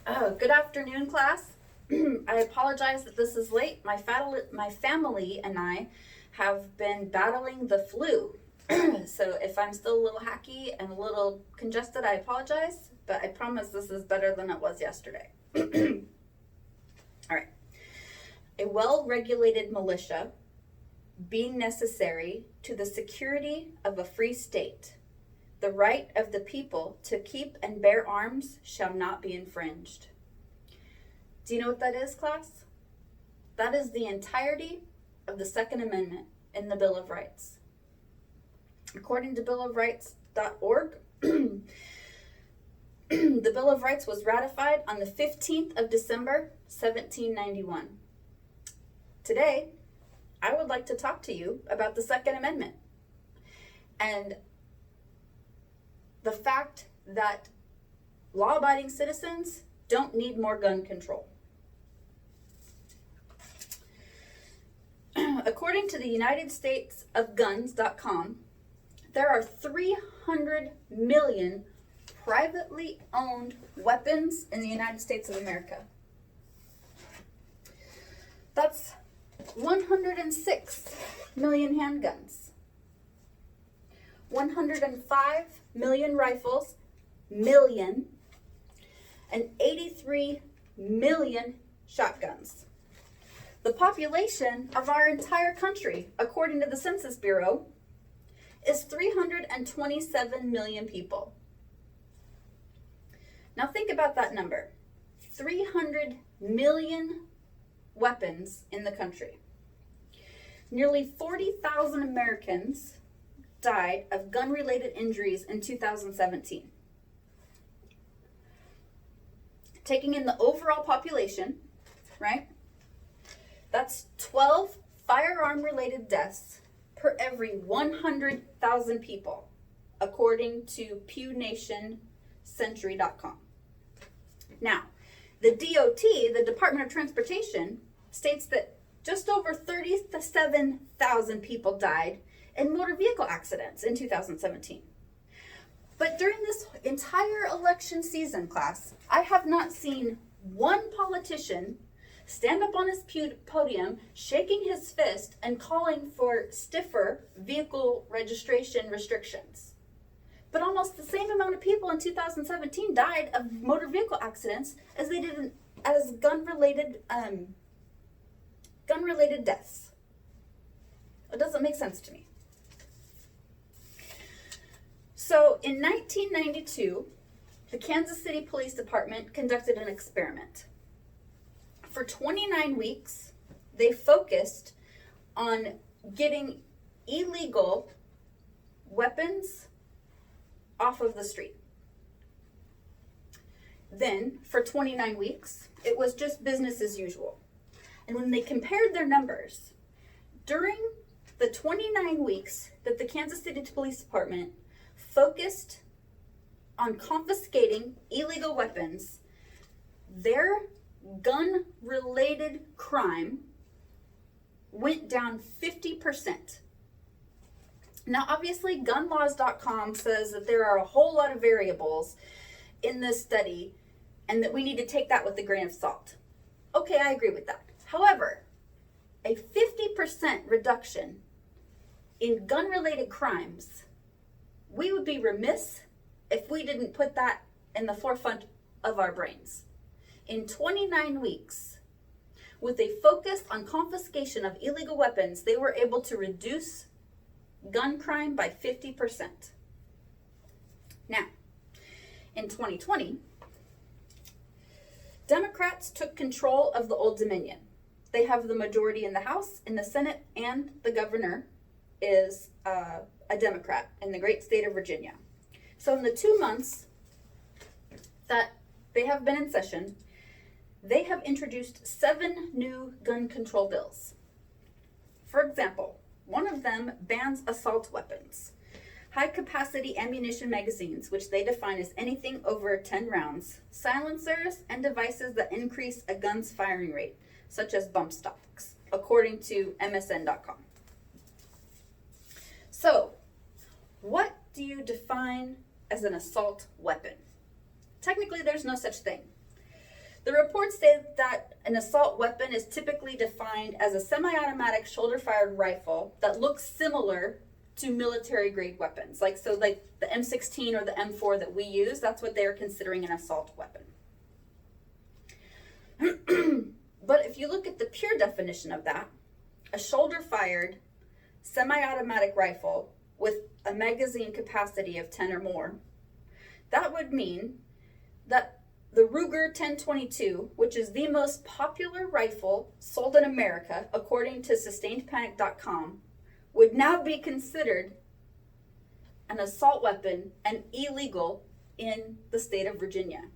Good afternoon, class. I apologize that this is late. My family and I have been battling the flu. So if I'm still a little hacky and a little congested, I apologize, but I promise this is better than it was yesterday. All right. A well-regulated militia being necessary to the security of a free state. The right of the people to keep and bear arms shall not be infringed. Do you know what that is, class? That is the entirety of the Second Amendment in the Bill of Rights. According to billofrights.org, the Bill of Rights was ratified on the 15th of December, 1791. Today, I would like to talk to you about the Second Amendment and the fact that law-abiding citizens don't need more gun control. According to the United States of Guns.com, there are 300 million privately owned weapons in the United States of America. That's 106 million handguns, 105 million rifles, and 83 million shotguns. The population of our entire country, according to the Census Bureau, is 327 million people. Now think about that number. 300 million weapons in the country. Nearly 40,000 Americans died of gun-related injuries in 2017. Taking in the overall population, right? That's 12 firearm-related deaths per every 100,000 people, according to PewNationCentury.com. Now, the DOT, the Department of Transportation, states that just over 37,000 people died in motor vehicle accidents in 2017. But during this entire election season, class, I have not seen one politician stand up on his podium, shaking his fist and calling for stiffer vehicle registration restrictions. But almost the same amount of people in 2017 died of motor vehicle accidents as they did as gun-related deaths. It doesn't make sense to me. So in 1992, the Kansas City Police Department conducted an experiment. For 29 weeks, they focused on getting illegal weapons off of the street. Then, for 29 weeks, it was just business as usual. And when they compared their numbers, during the 29 weeks that the Kansas City Police Department focused on confiscating illegal weapons, their gun-related crime went down 50%. Now, obviously, gunlaws.com says that there are a whole lot of variables in this study and that we need to take that with a grain of salt. Okay, I agree with that. However, a 50% reduction in gun-related crimes, we would be remiss if we didn't put that in the forefront of our brains. In 29 weeks, with a focus on confiscation of illegal weapons, they were able to reduce gun crime by 50%. Now, in 2020, Democrats took control of the Old Dominion. They have the majority in the House, in the Senate, and the governor is a Democrat in the great state of Virginia. So in the 2 months that they have been in session, they have introduced 7 new gun control bills. For example, one of them bans assault weapons, high-capacity ammunition magazines, which they define as anything over 10 rounds, silencers, and devices that increase a gun's firing rate, such as bump stocks, according to MSN.com. So, what do you define as an assault weapon? Technically, there's no such thing. The report stated that an assault weapon is typically defined as a semi-automatic shoulder-fired rifle that looks similar to military-grade weapons. Like the M16 or the M4 that we use, that's what they're considering an assault weapon. But if you look at the pure definition of that, a shoulder-fired semi-automatic rifle with a magazine capacity of 10 or more, that would mean that the Ruger 1022, which is the most popular rifle sold in America, according to SustainedPanic.com, would now be considered an assault weapon and illegal in the state of Virginia.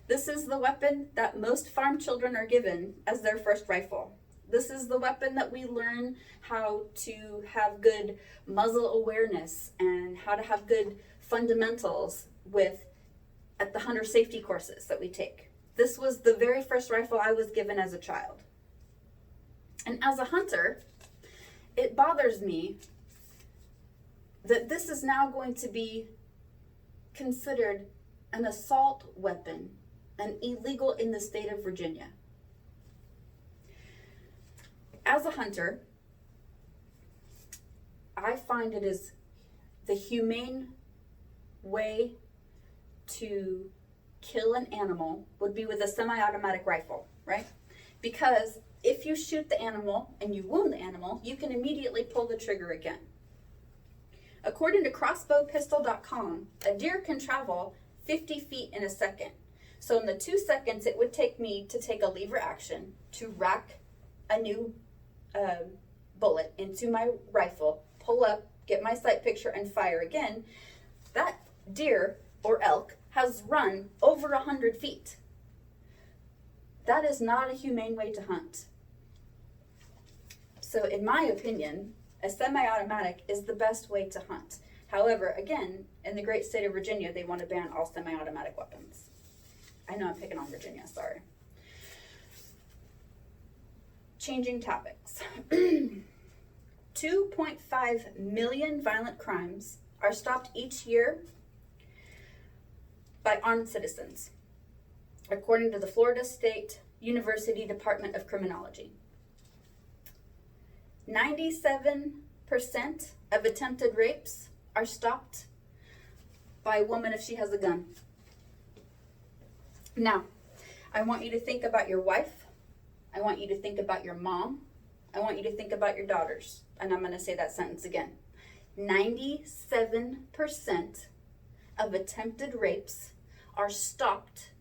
This is the weapon that most farm children are given as their first rifle. This is the weapon that we learn how to have good muzzle awareness and how to have good fundamentals with at the hunter safety courses that we take. This was the very first rifle I was given as a child. And as a hunter, it bothers me that this is now going to be considered an assault weapon and illegal in the state of Virginia. As a hunter, I find it is the humane way to kill an animal would be with a semi-automatic rifle, right? Because if you shoot the animal and you wound the animal, you can immediately pull the trigger again. According to crossbowpistol.com, a deer can travel 50 feet in a second. So in the 2 seconds it would take me to take a lever action to rack a new bullet into my rifle, pull up, get my sight picture, and fire again, that deer or elk has run over 100 feet. That is not a humane way to hunt. So in my opinion, a semi-automatic is the best way to hunt. However, again, in the great state of Virginia, they want to ban all semi-automatic weapons. I know I'm picking on Virginia, sorry. Changing topics. 2.5 million violent crimes are stopped each year by armed citizens, according to the Florida State University Department of Criminology. 97% of attempted rapes are stopped by a woman if she has a gun. Now, I want you to think about your wife. I want you to think about your mom. I want you to think about your daughters. And I'm going to say that sentence again. 97% of attempted rapes are stopped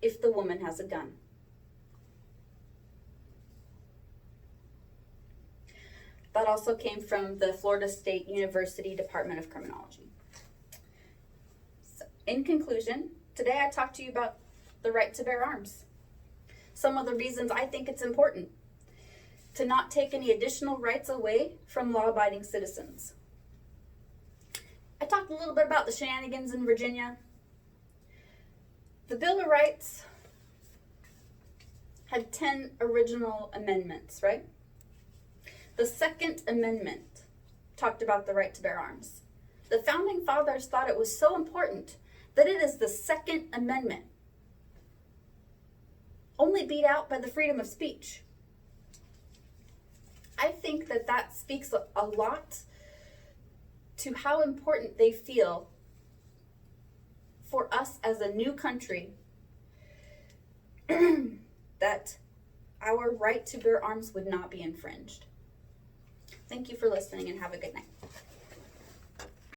if the woman has a gun. That also came from the Florida State University Department of Criminology. So, in conclusion, today I talked to you about the right to bear arms. Some of the reasons I think it's important to not take any additional rights away from law-abiding citizens. I talked a little bit about the shenanigans in Virginia. The Bill of Rights had 10 original amendments, right? The Second Amendment talked about the right to bear arms. The Founding Fathers thought it was so important that it is the Second Amendment, only beat out by the freedom of speech. I think that that speaks a lot to how important they feel for us as a new country that our right to bear arms would not be infringed. Thank you for listening and have a good night.